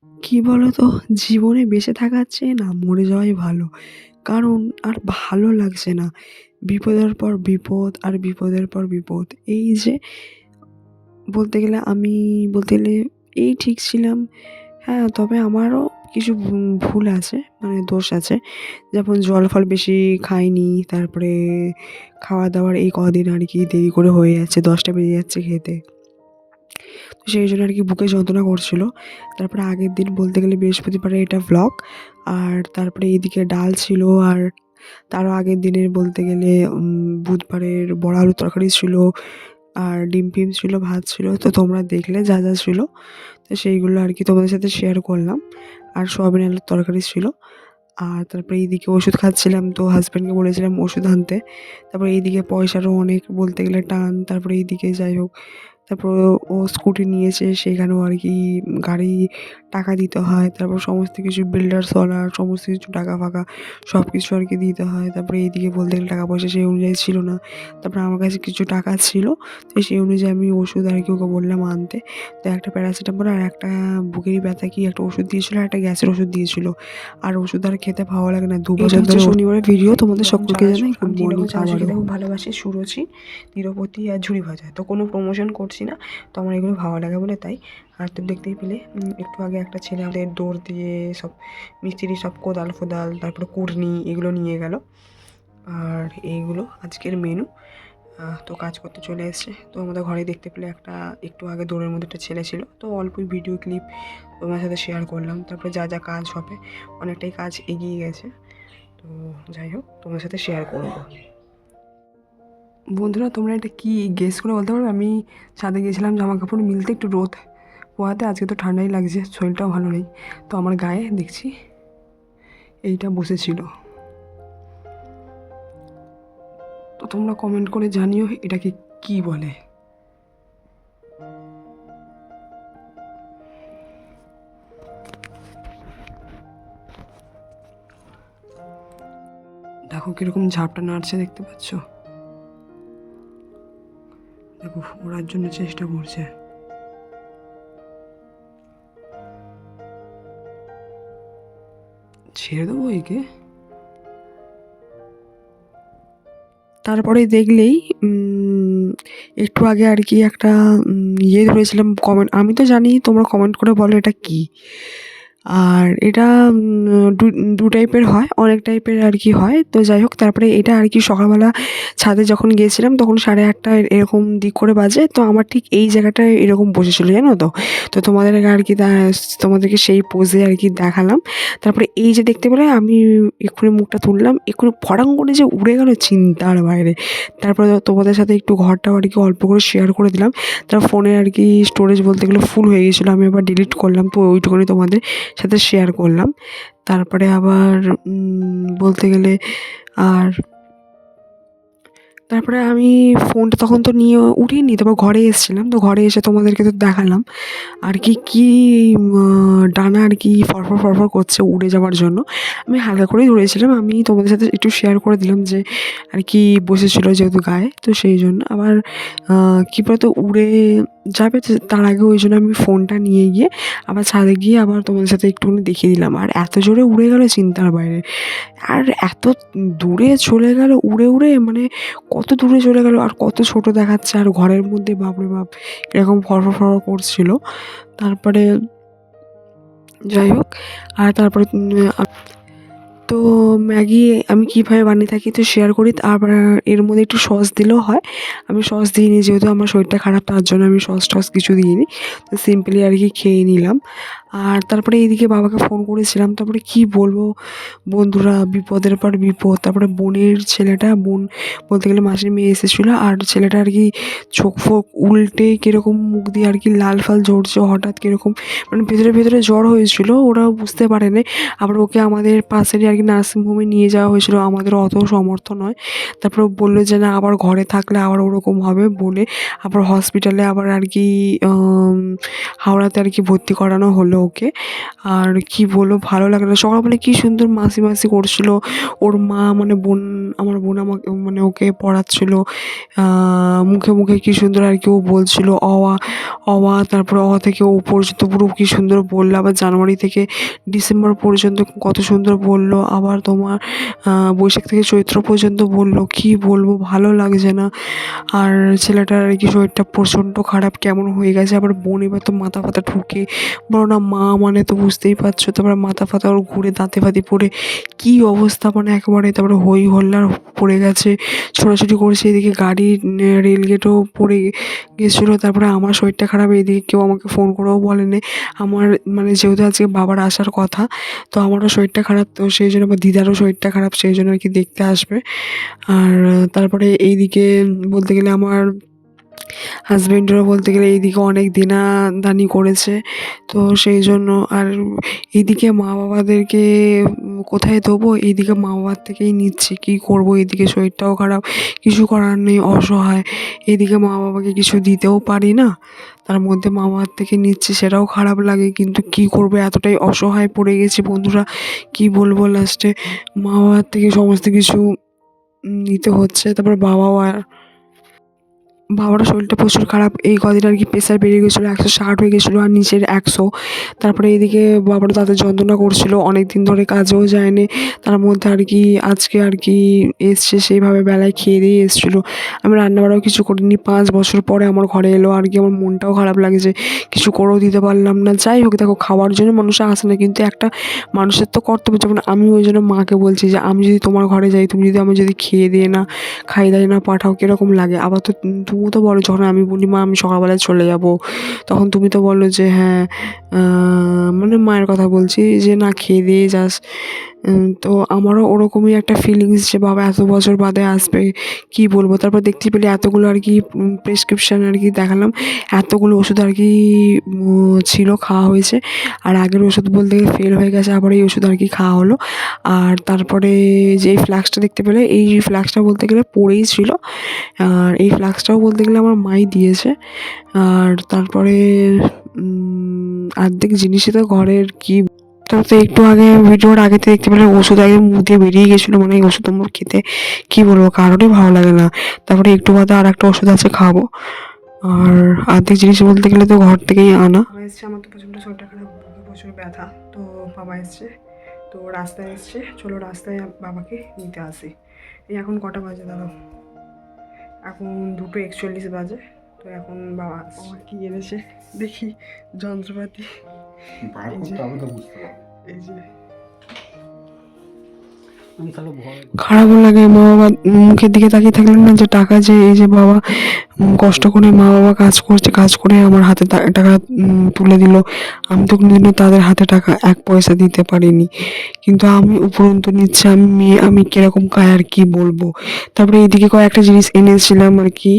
কি বলতো? জীবনে বেঁচে থাকার চেয়ে না মরে যাওয়াই ভালো। কারণ আর ভালো লাগছে না। বিপদের পর বিপদ আর বিপদের পর বিপদ। এই যে বলতে গেলে আমি বলতে গেলে এই ঠিক ছিলাম। হ্যাঁ, তবে আমারও কিছু ভুল আছে, মানে দোষ আছে। যেমন জল-ফল বেশি খাইনি। তারপরে খাওয়া-দাওয়ার এই কদিন আরকি দেরি করে হয়ে যাচ্ছে। ১০টা বেজে যাচ্ছে খেতে। তো সেই জন্য আরকি বুকে যন্ত্রণা করছিল। তারপরে আগের দিন বলতে গেলে বৃহস্পতিবারের এটা ভ্লগ। আর তারপরে এদিকে ডাল ছিল। আর তারও আগের দিনের বলতে গেলে বুধবারের বড়া আলুর তরকারি ছিল। আর ডিম-ফিম ছিল, ভাত ছিল। তো তোমরা দেখলে যা, যা ছিল। তো সেইগুলো আরকি তোমাদের সাথে শেয়ার করলাম। আর সয়াবিন আলুর তরকারি ছিল। আর তারপরে এইদিকে ওষুধ খাচ্ছিলাম, তো হাসব্যান্ডকে বলেছিলাম ওষুধ আনতে। তারপরে এইদিকে পয়সারও অনেক বলতে গেলে টান। তারপরে এইদিকে যাই হোক, তারপর ও স্কুটি নিয়েছে, সেখানেও আরকি গাড়ি টাকা দিতে হয়। তারপর সমস্ত কিছু বিল্ডার্সওয়ালা সমস্ত কিছু টাকা-ফাকা সবকিছু আরকি দিতে হয়। তারপরে এইদিকে বলতে গেলে টাকা পয়সা সেই অনুযায়ী ছিল না। তারপরে আমার কাছে কিছু টাকা ছিল। তো সেই অনুযায়ী আমি ওষুধ আরকি ওকে বললাম আনতে। তো একটা প্যারাসিটামল আর একটা বুকেরই ব্যথা কি একটা ওষুধ দিয়েছিল, আর একটা গ্যাসের ওষুধ দিয়েছিল। আর ওষুধ আর খেতে ভালো লাগে না। ২ বছর ধরে শনিবারের ভিডিও তোমাদের সকলকে জানাই গুড মর্নিং আবারও। খেতে খুব ভালোবাসি, সুরুচি, তিরুপতি আর ঝুরি ভাজা। তো কোনো প্রমোশন করছি না। তো আমার এগুলো ভালো লাগে বলে তাই। আর তো দেখতেই পেলে একটু আগে একটা ছেলে আমাদের দৌড় দিয়ে সব মিস্ত্রি সব কোদাল-ফোদাল তারপরে কুড়নি এগুলো নিয়ে গেল। আর এইগুলো আজকের মেনু। তো কাজ করতে চলে এসছে। তো আমাদের ঘরেই দেখতে পেলে একটা একটু আগে দৌড়ের মধ্যে একটা ছেলে ছিল। তো অল্পই ভিডিও ক্লিপ তোমার সাথে শেয়ার করলাম। তারপরে যা, যা কাজ হবে অনেকটাই কাজ এগিয়ে গেছে। তো যাই হোক তোমাদের সাথে শেয়ার করব। বন্ধুরা, তোমরা এটা কি গেস করে বলতে পারবে? আমি ছাদে গিয়েছিলাম জামা কাপড় মিলতে, একটু রোদ পোহাতে। আজকে তো ঠান্ডাই লাগছে, শরীরটাও ভালো নেই। তো আমার গায়ে দেখছি এইটা বসেছিল। তো তোমরা কমেন্ট করে জানিও এটাকে কি বলে। দেখো কিরকম ঝাপটা নাড়ছে, দেখতে পাচ্ছ? দেখো ওড়ার জন্য চেষ্টা করছে। ছেড়ে দেবো একে। তারপরে দেখলেই একটু আগে আর কি একটা ইয়ে ধরেছিলাম কমেন্ট। আমি তো জানি, তোমরা কমেন্ট করে বলো এটা কী। আর এটা দু টাইপের হয়, অনেক টাইপের আর কি হয়। তো যাই হোক, তারপরে এটা আর কি সকালবেলা ছাদে যখন গিয়েছিলাম তখন 8:30 এরকম দিক করে বাজে। তো আমার ঠিক এই জায়গাটায় এরকম বসেছিল, জানো তো? তো তোমাদেরকে আর কি তোমাদেরকে সেই পোজে আর কি দেখালাম। তারপরে এই যে দেখতে পেলে আমি এক্ষুনি মুখটা তুললাম, এক্ষুনি ফড়াং করে যে উড়ে গেল চিন্তার বাইরে। তারপরে তোমাদের সাথে একটু ঘরটাও আর কি অল্প করে শেয়ার করে দিলাম। তার ফোনে আর কি স্টোরেজ বলতে গেলে ফুল হয়ে গেছিলো, আমি আবার ডিলিট করলাম। তো ওইটুকুনি তোমাদের সাথে শেয়ার করলাম। তারপরে আবার বলতে গেলে আর তারপরে আমি ফোনটা তখন তো নিয়ে উঠিনি। তারপর ঘরে এসেছিলাম। তো ঘরে এসে তোমাদেরকে তো দেখালাম আর কি, ডানা আর কি ফরফর, ফরফর করছে উড়ে যাওয়ার জন্য। আমি হালকা করেই ধরেছিলাম। আমি তোমাদের সাথে একটু শেয়ার করে দিলাম যে আর কি বসেছিল যেহেতু গায়ে, তো সেই জন্য। আবার কী বলতো, উড়ে যাবে তো তার আগে ওই জন্য আমি ফোনটা নিয়ে গিয়ে আবার ছাদে গিয়ে আবার তোমাদের সাথে একটুখানি দেখিয়ে দিলাম। আর এত জোরে উড়ে গেল চিন্তার বাইরে। আর এত দূরে চলে গেল উড়ে, উড়ে মানে কত দূরে চলে গেল আর কত ছোট দেখাচ্ছে। আর ঘরের মধ্যে বাপরে বাপ এরকম ফরফর, ফরফর করছিল। তারপরে যাই হোক, আর তারপরে তো ম্যাগি আমি কীভাবে বানিয়ে থাকি তো শেয়ার করি। আবার এর মধ্যে একটু সস দিলেও হয়। আমি সস দিইনি, যেহেতু আমার শরীরটা খারাপ, তার জন্য আমি সস টস কিছু দিইনি। তো সিম্পলি আর কি খেয়ে নিলাম। আর তারপরে এইদিকে বাবাকে ফোন করেছিলাম। তারপরে কী বলবো বন্ধুরা, বিপদের পর বিপদ। তারপরে বোনের ছেলেটা, বোন বলতে গেলে মাসির মেয়ে এসেছিলো। আর ছেলেটা আর কি চোখ ফোক উল্টে কীরকম মুখ দিয়ে আর কি লাল ফাল ঝরছে হঠাৎ, কীরকম মানে ভেতরে ভেতরে জ্বর হয়েছিল, ওরাও বুঝতে পারেনি। আবার ওকে আমাদের পাশেরই আর কি নার্সিংহোমে নিয়ে যাওয়া হয়েছিল, আমাদের অত সমর্থ নয়। তারপরে ও বললো যে না, আবার ঘরে থাকলে আবার ওরকম হবে বলে আবার হসপিটালে আবার আর কি হাওড়াতে আর কি ভর্তি করানো হলো ওকে। আর কি বলবো, ভালো লাগে না। সকালবেলা কি সুন্দর মাসি, মাসি করছিল। ওর মা মানে বোন, আমার বোন আমাকে মানে ওকে পড়াচ্ছিল। মুখে, মুখে কি সুন্দর আর কি ও বলছিল অ, আ, অ, আ, তারপরে অ থেকে ও পর্যন্ত পুরো কি সুন্দর বলল। আবার জানুয়ারি থেকে ডিসেম্বর পর্যন্ত কত সুন্দর বলল। আবার তোমার বৈশাখ থেকে চৈত্র পর্যন্ত বলল। কি বলবো, ভালো লাগছে না। আর ছেলেটার আর কি শরীরটা প্রচণ্ড খারাপ, কেমন হয়ে গেছে। আবার বোন এবার তো মাথা ফাতা ঠুকে, বলো না মা মানে তো বুঝতেই পারছো। তারপরে মাথা ফাতা ওর ঘুরে দাঁতে ফাতে পড়ে কী অবস্থা মানে একেবারে। তারপরে হই হল্লার পড়ে গেছে, ছোটাছুটি করেছে। এদিকে গাড়ির রেলগেটও পড়ে গেছিলো। তারপরে আমার শরীরটা খারাপ, এদিকে কেউ আমাকে ফোন করেও বলেনি। আমার মানে যেহেতু আজকে বাবার আসার কথা, তো আমারও শরীরটা খারাপ, তো সেই জন্য আমার দিদারও শরীরটা খারাপ, সেই জন্য আর কি দেখতে আসবে। আর তারপরে এইদিকে বলতে গেলে আমার হাজবেন্ডেরও বলতে গেলে এইদিকে অনেক দিনাদানি করেছে, তো সেই জন্য। আর এইদিকে মা বাবাদেরকে কোথায় দেবো, এইদিকে মা বাবার থেকেই নিচ্ছি। কী করবো, এদিকে শরীরটাও খারাপ, কিছু করার নেই, অসহায়। এদিকে মা বাবাকে কিছু দিতেও পারি না, তার মধ্যে মা বাবার থেকে নিচ্ছি, সেটাও খারাপ লাগে। কিন্তু কী করবো, এতটাই অসহায় পড়ে গেছি বন্ধুরা, কী বলবো। লাস্টে মা বাবার থেকে সমস্ত কিছু নিতে হচ্ছে। তারপর বাবারও শরীরটা প্রচুর খারাপ। এই কদিন আর কি প্রেশার বেড়ে গেছিলো, 160 হয়ে গেছিলো, আর নিচের 100। তারপরে এদিকে বাবারও দাঁতের যন্ত্রণা করছিল, অনেক দিন ধরে কাজেও যায়নি। তার মধ্যে আর কি আজকে আর কি এসছে, সেইভাবে বেলায় খেয়ে দিয়ে এসেছিলো। আমি রান্নাবাড়াও কিছু করিনি, 5 বছর পরে আমার ঘরে এলো আর কি। আমার মনটাও খারাপ লাগছে, কিছু করেও দিতে পারলাম না। যাই হোক, দেখো খাওয়ার জন্য মানুষ আসে না, কিন্তু একটা মানুষের তো কর্তব্য। যেমন আমি ওই জন্য মাকে বলছি যে আমি যদি তোমার ঘরে যাই, তুমি যদি আমি যদি খেয়ে দিয়ে না, খাইয়ে দাইয়ে না পাঠাও, কীরকম লাগে। আবার তো তুমিও তো বলো, যখন আমি বলি মা আমি সকালবেলায় চলে যাব, তখন তুমি তো বলো যে হ্যাঁ, মানে মায়ের কথা বলছি, যে না খেয়ে দিয়ে যাস। তো আমারও ওরকমই একটা ফিলিংস যে বাবা এত বছর বাদে আসবে, কী বলবো। তারপর দেখতে পেলে এতগুলো আর কি প্রেসক্রিপশান আর কি দেখালাম, এতগুলো ওষুধ আর কি ছিল, খাওয়া হয়েছে। আর আগের ওষুধ বলতে গেলে ফেল হয়ে গেছে, আবার এই ওষুধ আর কি খাওয়া হলো। আর তারপরে যে এই ফ্লাক্সটা দেখতে পেলে, এই ফ্লাক্সটা বলতে গেলে পড়েই ছিল। আর এই ফ্লাক্সটাও বলতে গেলে আমার মাই দিয়েছে। আর তারপরে অর্ধেক জিনিসই তো ঘরের, কি তারপর তো একটু আগে ভিডিওর আগেতে দেখতে পেলে ওষুধ আগে মুখ দিয়ে বেরিয়ে গেছিলো, মানে এই ওষুধ আমার খেতে কী বলবো কারোরই ভালো লাগে না। তারপরে একটু বাদে আর একটা ওষুধ আছে খাবো। আর অর্ধেক জিনিস বলতে গেলে তো ঘর থেকেই আনা। বাবা এসছে, আমার তো প্রচণ্ড শরীরটা খারাপ, বুকে প্রচুর ব্যথা। তো বাবা এসছে, তো রাস্তায় এসছে, চলো রাস্তায় বাবাকে নিতে আসি। এই এখন কটা বাজে দাঁড়াও, এখন 2:41 বাজে। তো এখন বাবা কি এনেছে দেখি, যন্ত্রপাতি। এই যে খারাপও লাগে মা বাবা মুখের দিকে তাকিয়ে থাকলে না, যে টাকা যে এই যে বাবা কষ্ট করে মা বাবা কাজ করছে, কাজ করে আমার হাতে টাকা তুলে দিল। আমি তো কোনোদিনও তাদের হাতে টাকা 1 পয়সা দিতে পারিনি, কিন্তু আমি উপরন্তু নিচ্ছে। আমি মেয়ে, আমি কীরকম কায় আর কি বলবো। তারপরে এইদিকে কয়েকটা জিনিস এনেছিলাম আর কি।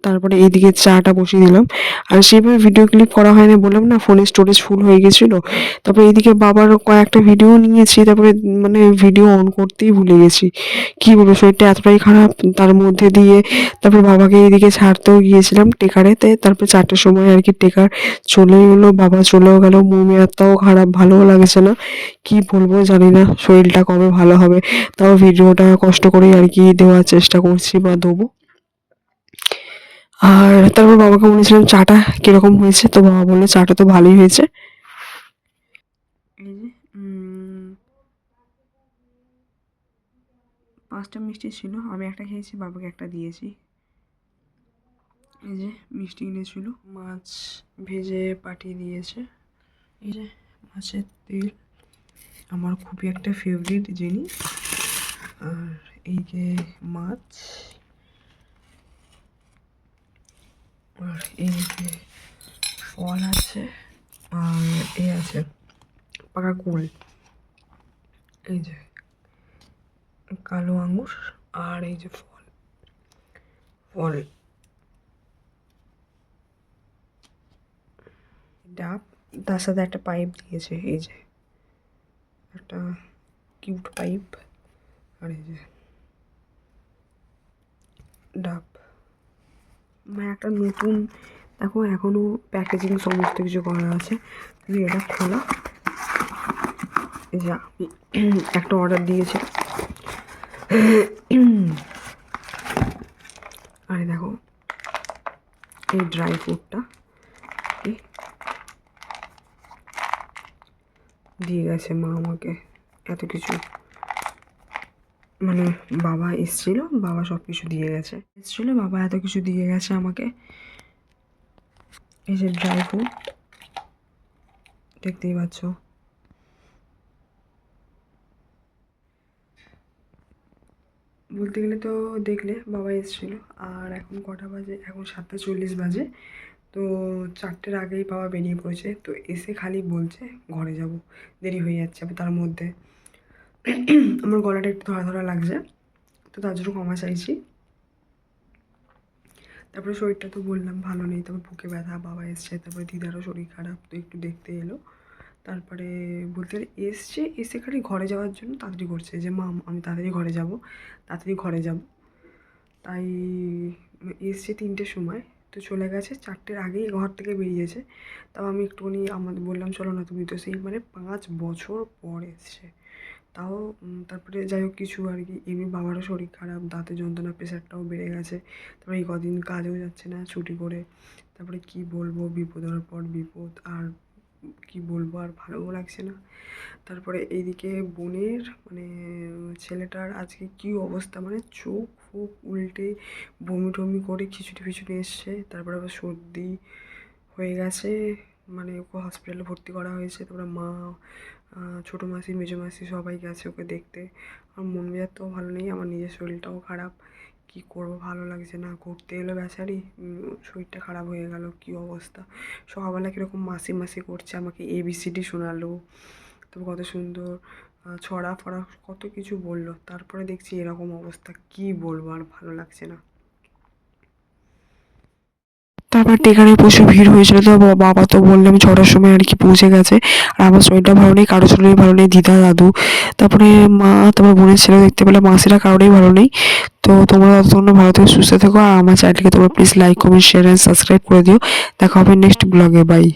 তারপরে এইদিকে চাটা বসিয়ে দিলাম। আর সেভাবে ভিডিও ক্লিপ করা হয়নি, বললাম না ফোনের স্টোরেজ ফুল হয়ে গেছিলো। তারপরে এইদিকে বাবার কয়েকটা ভিডিও নিয়েছি, তারপরে মানে ভিডিও অন করতেই ভুলে গেছি। কী বলবো, শরীরটা এতটাই খারাপ, তার মধ্যে দিয়ে তারপরে বাবাকে এইদিকে ছাড়তেও গিয়েছিলাম টেকারেতে। তারপরে 4টের সময় আর কি টেকার চলে এলো, বাবা চলেও গেল। মেজাজটাও খারাপ, ভালোও লাগছে না। কি বলবো জানি না, শরীরটা কবে ভালো হবে। তাও ভিডিওটা কষ্ট করে আর কি দেওয়ার চেষ্টা করছি বা দেবো। আর তারপর বাবাকে বলেছিলাম চাটা কিরকম হয়েছে, তো বাবা বললো চাটা তো ভালোই হয়েছে। এই যে 5টা মিষ্টি ছিল, আমি একটা খেয়েছি, বাবাকে একটা দিয়েছি। এই যে মিষ্টি এনেছিল, মাছ ভেজে পাঠিয়ে দিয়েছে। এই যে মাছের তেল, আমার খুবই একটা ফেভারিট জিনিস। আর এই যে মাছ, আর এই যে ফল আছে, আর এই আছে পাকা কুল, এই যে কালো আঙুর, আর এই যে ফল ফল ডাব, তার সাথে একটা পাইপ দিয়েছে। এই যে একটা কিউট পাইপ, আর এই যে ডাব। মানে একটা নতুন দেখো এখনও প্যাকেজিং সমস্ত কিছু করা আছে। তুমি এটা খোলা, এই যে আমি একটা অর্ডার দিয়েছি। আর দেখো এই ড্রাই ফ্রুটটা দিয়ে গেছে মা আমাকে, এত কিছু মানে বাবা এসেছিল, বাবা সব কিছু দিয়ে গেছে, বাবা এত কিছু দিয়ে গেছে আমাকে। এই যে ড্রাই ফ্রুট দেখতেই পাচ্ছ। বলতে গেলে তো দেখলে বাবা এসেছিল। আর এখন কটা বাজে? এখন 7:40 বাজে। তো 4টের আগেই বাবা বেরিয়ে পড়েছে। তো এসে খালি বলছে ঘরে যাব, দেরি হয়ে যাচ্ছে। তার মধ্যে আমার গলাটা একটু ধরা ধরা লাগছে, তো তার জন্য ক্ষমা চাইছি। তারপরে শরীরটা তো বললাম ভালো নেই, তারপর বুকে ব্যথা, বাবা এসছে, তারপরে দিদারও শরীর খারাপ, তো একটু দেখতে এলো। তারপরে বলতে এসছে, এসে খালি ঘরে যাওয়ার জন্য তাড়াতাড়ি করছে যে মা আমি তাড়াতাড়ি ঘরে যাব, তাড়াতাড়ি ঘরে যাব। তাই এসছে 3টের সময়, তো চলে গেছে 4টের আগেই ঘর থেকে বেরিয়েছে। তাও আমি একটুখানি আমাদের বললাম চলো না, তুমি তো সেই মানে 5 বছর পর এসছে। তাও তারপরে যাই হোক কিছু আর কি, এমনি বাবারও শরীর খারাপ, দাঁতের যন্ত্রণা, প্রেশারটাও বেড়ে গেছে। তারপরে এই কদিন কাজেও যাচ্ছে না ছুটি করে। তারপরে কি বলবো, বিপদের পর বিপদ, আর কি বলবো, আর ভালোও লাগছে না। তারপরে এইদিকে বোনের মানে ছেলেটার আজকে কি অবস্থা, মানে চোখ ফোক উল্টে বমি টমি করে খিচুড়ি ফিচুড়ি এসছে। তারপরে আবার সর্দি হয়ে গেছে, মানে ওকে হসপিটালে ভর্তি করা হয়েছে। তারপরে মা, ছোটো মাসি, মেজো মাসি সবাই গেছে ওকে দেখতে। আমার মন মেজাজটাও ভালো নেই, আমার নিজের শরীরটাও খারাপ। কি করবো, ভালো লাগছে না। ঘুরতে এলো বেচারি, শরীরটা খারাপ হয়ে গেল, কি অবস্থা। সকালবেলা কীরকম মাসি মাসি করছে, আমাকে ABCD শোনালো, তারপর কত সুন্দর ছড়া ফড়া কত কিছু বললো। তারপরে দেখছি এরকম অবস্থা, কি বলবো, আর ভালো লাগছে না। তারপর টেকারে প্রচুর ভিড় হয়েছিল, তো বাবা তো বললাম 6টার সময় আর কি পৌঁছে গেছে। আর আমার শরীরটা ভালো নেই, কারোর শরীর ভালো নেই, দিদা দাদু, তারপরে মা, তারপর বোনের ছেলে দেখতে পেলে, মাসিরা কারোরই ভালো নেই। তো তোমরা ততক্ষণ ভালো থেকে সুস্থ থেকো। আর আমার চ্যানেলকে তোমরা please like comment share and subscribe করে দিও। দেখা হবে নেক্সট ব্লগে, বাই।